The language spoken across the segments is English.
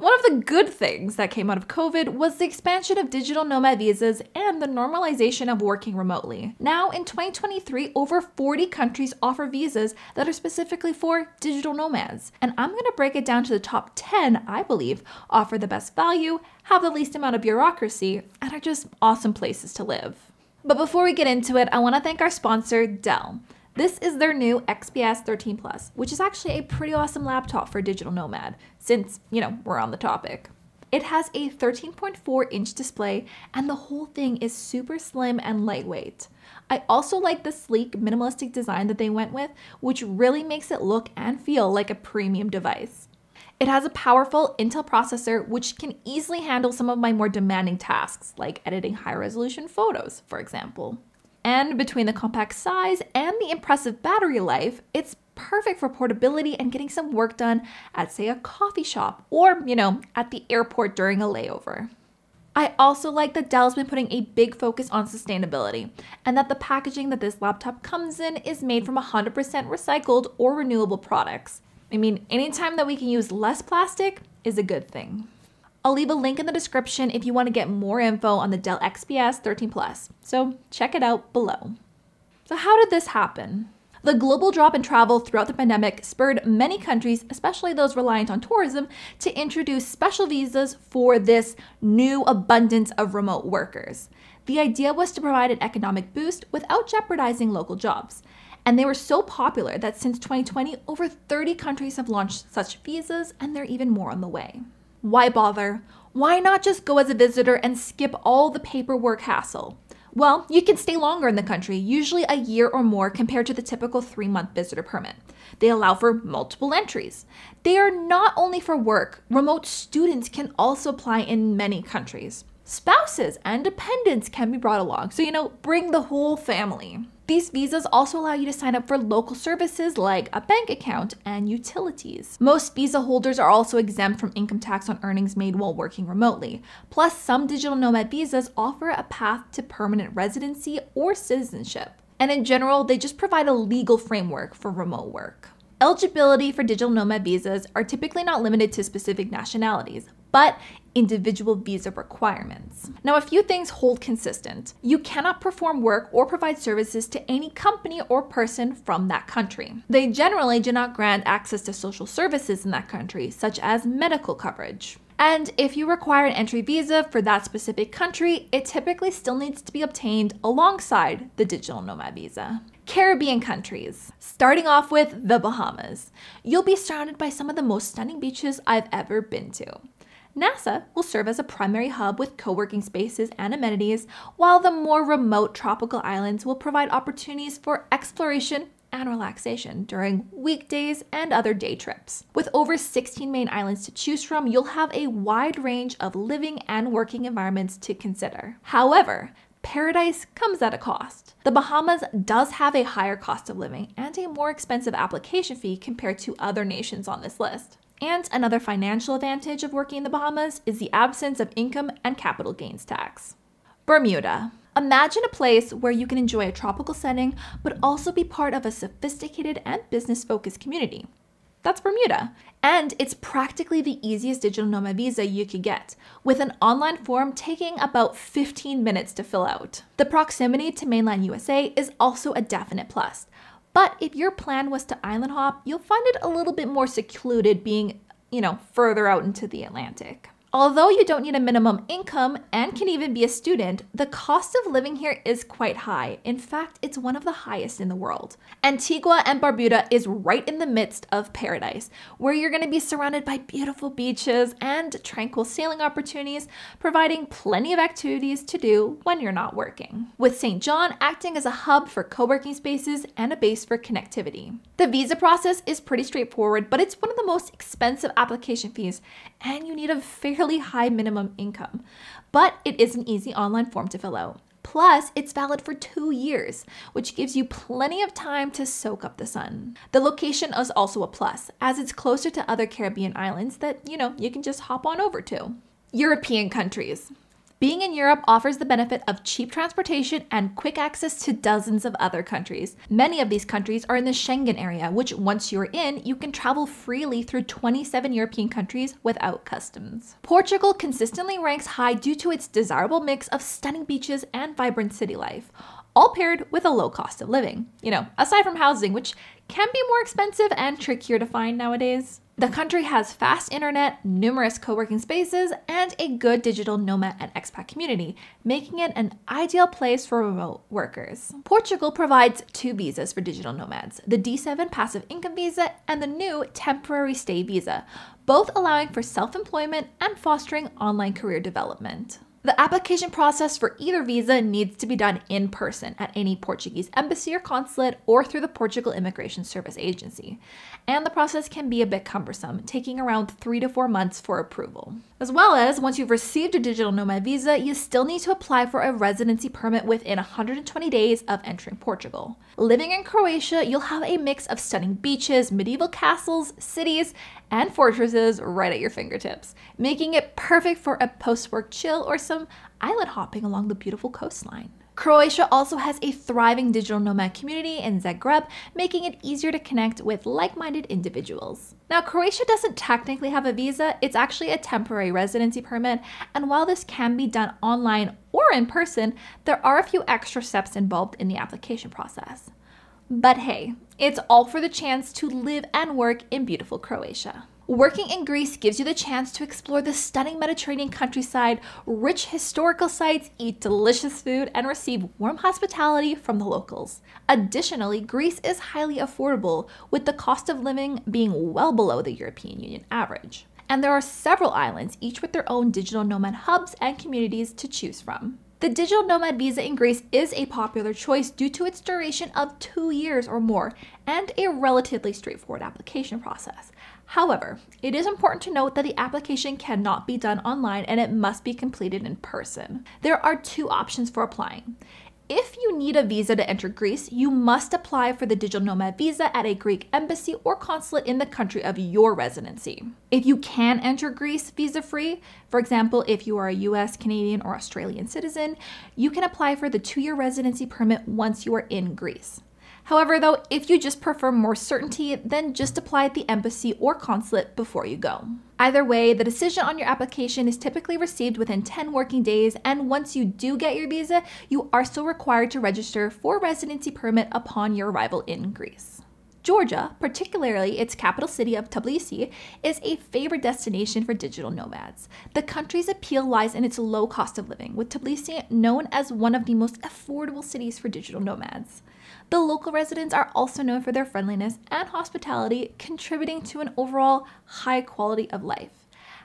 One of the good things that came out of COVID was the expansion of digital nomad visas and the normalization of working remotely. Now in 2023, over 40 countries offer visas that are specifically for digital nomads. And I'm going to break it down to the top 10 I believe offer the best value, have the least amount of bureaucracy, and are just awesome places to live. But before we get into it, I want to thank our sponsor, Dell. This is their new XPS 13 Plus, which is actually a pretty awesome laptop for a digital nomad, since, we're on the topic. It has a 13.4-inch display, and the whole thing is super slim and lightweight. I also like the sleek, minimalistic design that they went with, which really makes it look and feel like a premium device. It has a powerful Intel processor, which can easily handle some of my more demanding tasks, like editing high-resolution photos, for example. And between the compact size and the impressive battery life, it's perfect for portability and getting some work done at, say, a coffee shop or, at the airport during a layover. I also like that Dell's been putting a big focus on sustainability and that the packaging that this laptop comes in is made from 100% recycled or renewable products. I mean, anytime that we can use less plastic is a good thing. I'll leave a link in the description if you want to get more info on the Dell XPS 13 Plus, so check it out below. So how did this happen? The global drop in travel throughout the pandemic spurred many countries, especially those reliant on tourism, to introduce special visas for this new abundance of remote workers. The idea was to provide an economic boost without jeopardizing local jobs. And they were so popular that since 2020, over 30 countries have launched such visas, and there are even more on the way. Why bother? Why not just go as a visitor and skip all the paperwork hassle? Well, you can stay longer in the country, usually a year or more compared to the typical 3-month visitor permit. They allow for multiple entries. They are not only for work. Remote students can also apply in many countries. Spouses and dependents can be brought along, so bring the whole family. These visas also allow you to sign up for local services like a bank account and utilities. Most visa holders are also exempt from income tax on earnings made while working remotely. Plus, some digital nomad visas offer a path to permanent residency or citizenship. And in general, they just provide a legal framework for remote work. Eligibility for digital nomad visas are typically not limited to specific nationalities, but individual visa requirements. Now, a few things hold consistent. You cannot perform work or provide services to any company or person from that country. They generally do not grant access to social services in that country, such as medical coverage. And if you require an entry visa for that specific country, it typically still needs to be obtained alongside the digital nomad visa. Caribbean countries. Starting off with the Bahamas. You'll be surrounded by some of the most stunning beaches I've ever been to. NASA will serve as a primary hub with co-working spaces and amenities, while the more remote tropical islands will provide opportunities for exploration and relaxation during weekdays and other day trips. With over 16 main islands to choose from, you'll have a wide range of living and working environments to consider. However, paradise comes at a cost. The Bahamas does have a higher cost of living and a more expensive application fee compared to other nations on this list. And another financial advantage of working in the Bahamas is the absence of income and capital gains tax. Bermuda. Imagine a place where you can enjoy a tropical setting, but also be part of a sophisticated and business-focused community. That's Bermuda. And it's practically the easiest digital nomad visa you could get, with an online form taking about 15 minutes to fill out. The proximity to mainland USA is also a definite plus. But if your plan was to island hop, you'll find it a little bit more secluded being, further out into the Atlantic. Although you don't need a minimum income and can even be a student, the cost of living here is quite high. In fact, it's one of the highest in the world. Antigua and Barbuda is right in the midst of paradise, where you're going to be surrounded by beautiful beaches and tranquil sailing opportunities, providing plenty of activities to do when you're not working. With St. John acting as a hub for co-working spaces and a base for connectivity. The visa process is pretty straightforward, but it's one of the most expensive application fees, and you need a fairly high minimum income, but it is an easy online form to fill out. Plus, it's valid for 2 years, which gives you plenty of time to soak up the sun. The location is also a plus, as it's closer to other Caribbean islands that, you can just hop on over to. European countries. Being in Europe offers the benefit of cheap transportation and quick access to dozens of other countries. Many of these countries are in the Schengen area, which once you're in, you can travel freely through 27 European countries without customs. Portugal consistently ranks high due to its desirable mix of stunning beaches and vibrant city life, all paired with a low cost of living. Aside from housing, which can be more expensive and trickier to find nowadays. The country has fast internet, numerous co-working spaces, and a good digital nomad and expat community, making it an ideal place for remote workers. Portugal provides 2 visas for digital nomads, the D7 passive income visa and the new temporary stay visa, both allowing for self-employment and fostering online career development. The application process for either visa needs to be done in person at any Portuguese embassy or consulate or through the Portugal Immigration Service Agency. And the process can be a bit cumbersome, taking around 3 to 4 months for approval. As well as, once you've received a digital nomad visa, you still need to apply for a residency permit within 120 days of entering Portugal. Living in Croatia, you'll have a mix of stunning beaches, medieval castles, cities, and fortresses right at your fingertips, making it perfect for a post-work chill or some island hopping along the beautiful coastline. Croatia also has a thriving digital nomad community in Zagreb, making it easier to connect with like-minded individuals. Now, Croatia doesn't technically have a visa, it's actually a temporary residency permit, and while this can be done online or in person, there are a few extra steps involved in the application process. But hey, it's all for the chance to live and work in beautiful Croatia. Working in Greece gives you the chance to explore the stunning Mediterranean countryside, rich historical sites, eat delicious food, and receive warm hospitality from the locals. Additionally, Greece is highly affordable, with the cost of living being well below the European Union average. And there are several islands, each with their own digital nomad hubs and communities to choose from. The digital nomad visa in Greece is a popular choice due to its duration of 2 years or more and a relatively straightforward application process. However, it is important to note that the application cannot be done online and it must be completed in person. There are 2 options for applying. If you need a visa to enter Greece, you must apply for the digital nomad visa at a Greek embassy or consulate in the country of your residency. If you can enter Greece visa-free, for example, if you are a US, Canadian, or Australian citizen, you can apply for the 2-year residency permit once you are in Greece. However, though, if you just prefer more certainty, then just apply at the embassy or consulate before you go. Either way, the decision on your application is typically received within 10 working days, and once you do get your visa, you are still required to register for a residency permit upon your arrival in Greece. Georgia, particularly its capital city of Tbilisi, is a favorite destination for digital nomads. The country's appeal lies in its low cost of living, with Tbilisi known as one of the most affordable cities for digital nomads. The local residents are also known for their friendliness and hospitality, contributing to an overall high quality of life.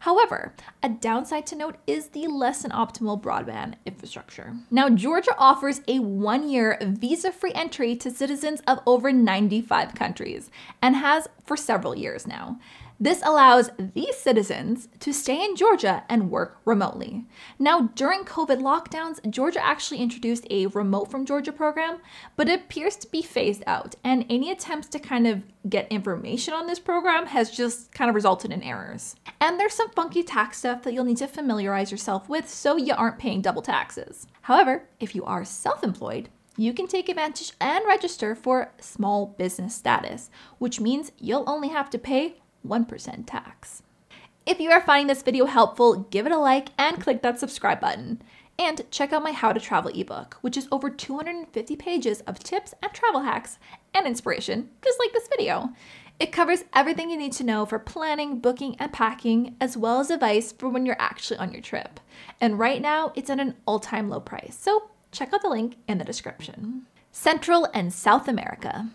However, a downside to note is the less than optimal broadband infrastructure. Now, Georgia offers a 1-year visa-free entry to citizens of over 95 countries and has for several years now. This allows these citizens to stay in Georgia and work remotely. Now, during COVID lockdowns, Georgia actually introduced a Remote from Georgia program, but it appears to be phased out, and any attempts to kind of get information on this program has just kind of resulted in errors. And there's some funky tax stuff that you'll need to familiarize yourself with so you aren't paying double taxes. However, if you are self-employed, you can take advantage and register for small business status, which means you'll only have to pay 1% tax. If you are finding this video helpful, give it a like and click that subscribe button. And check out my How to Travel ebook, which is over 250 pages of tips and travel hacks and inspiration, just like this video. It covers everything you need to know for planning, booking, and packing, as well as advice for when you're actually on your trip. And right now, it's at an all-time low price, so check out the link in the description. Central and South America.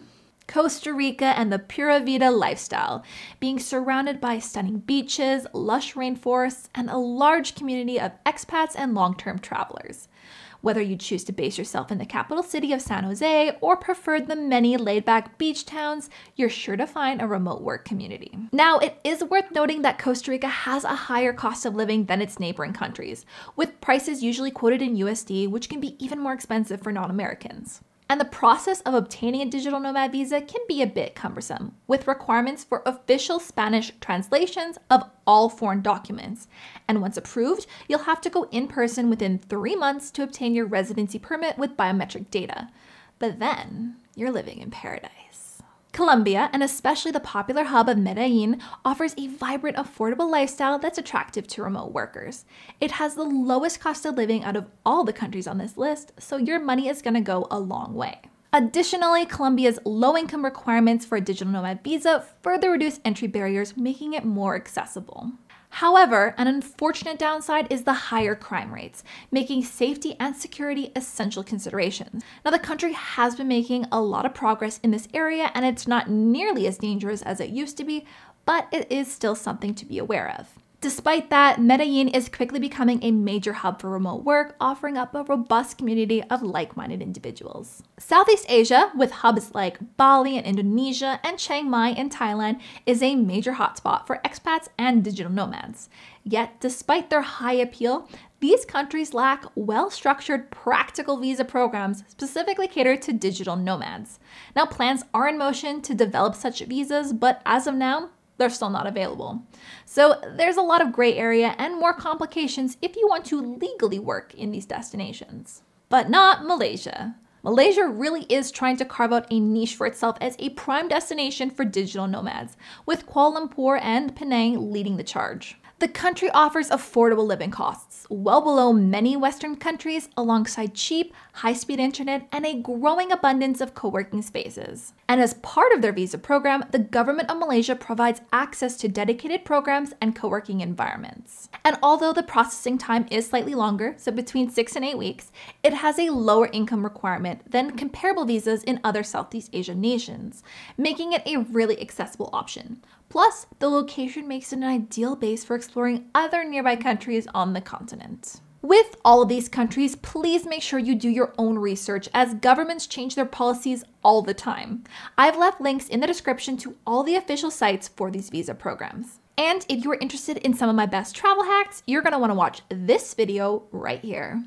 Costa Rica and the Pura Vida lifestyle, being surrounded by stunning beaches, lush rainforests, and a large community of expats and long-term travelers. Whether you choose to base yourself in the capital city of San Jose or prefer the many laid-back beach towns, you're sure to find a remote work community. Now, it is worth noting that Costa Rica has a higher cost of living than its neighboring countries, with prices usually quoted in USD, which can be even more expensive for non-Americans. And the process of obtaining a digital nomad visa can be a bit cumbersome, with requirements for official Spanish translations of all foreign documents. And once approved, you'll have to go in person within 3 months to obtain your residency permit with biometric data. But then you're living in paradise. Colombia, and especially the popular hub of Medellin, offers a vibrant, affordable lifestyle that's attractive to remote workers. It has the lowest cost of living out of all the countries on this list, so your money is going to go a long way. Additionally, Colombia's low-income requirements for a digital nomad visa further reduce entry barriers, making it more accessible. However, an unfortunate downside is the higher crime rates, making safety and security essential considerations. Now, the country has been making a lot of progress in this area, and it's not nearly as dangerous as it used to be, but it is still something to be aware of. Despite that, Medellin is quickly becoming a major hub for remote work, offering up a robust community of like-minded individuals. Southeast Asia, with hubs like Bali in Indonesia and Chiang Mai in Thailand, is a major hotspot for expats and digital nomads. Yet, despite their high appeal, these countries lack well-structured, practical visa programs specifically catered to digital nomads. Now, plans are in motion to develop such visas, but as of now, they're still not available. So there's a lot of gray area and more complications if you want to legally work in these destinations. But not Malaysia. Malaysia really is trying to carve out a niche for itself as a prime destination for digital nomads, with Kuala Lumpur and Penang leading the charge. The country offers affordable living costs, well below many Western countries, alongside cheap, high-speed internet and a growing abundance of co-working spaces. And as part of their visa program, the government of Malaysia provides access to dedicated programs and co-working environments. And although the processing time is slightly longer, so between 6 and 8 weeks, it has a lower income requirement than comparable visas in other Southeast Asian nations, making it a really accessible option. Plus, the location makes it an ideal base for exploring other nearby countries on the continent. With all of these countries, please make sure you do your own research as governments change their policies all the time. I've left links in the description to all the official sites for these visa programs. And if you're interested in some of my best travel hacks, you're going to want to watch this video right here.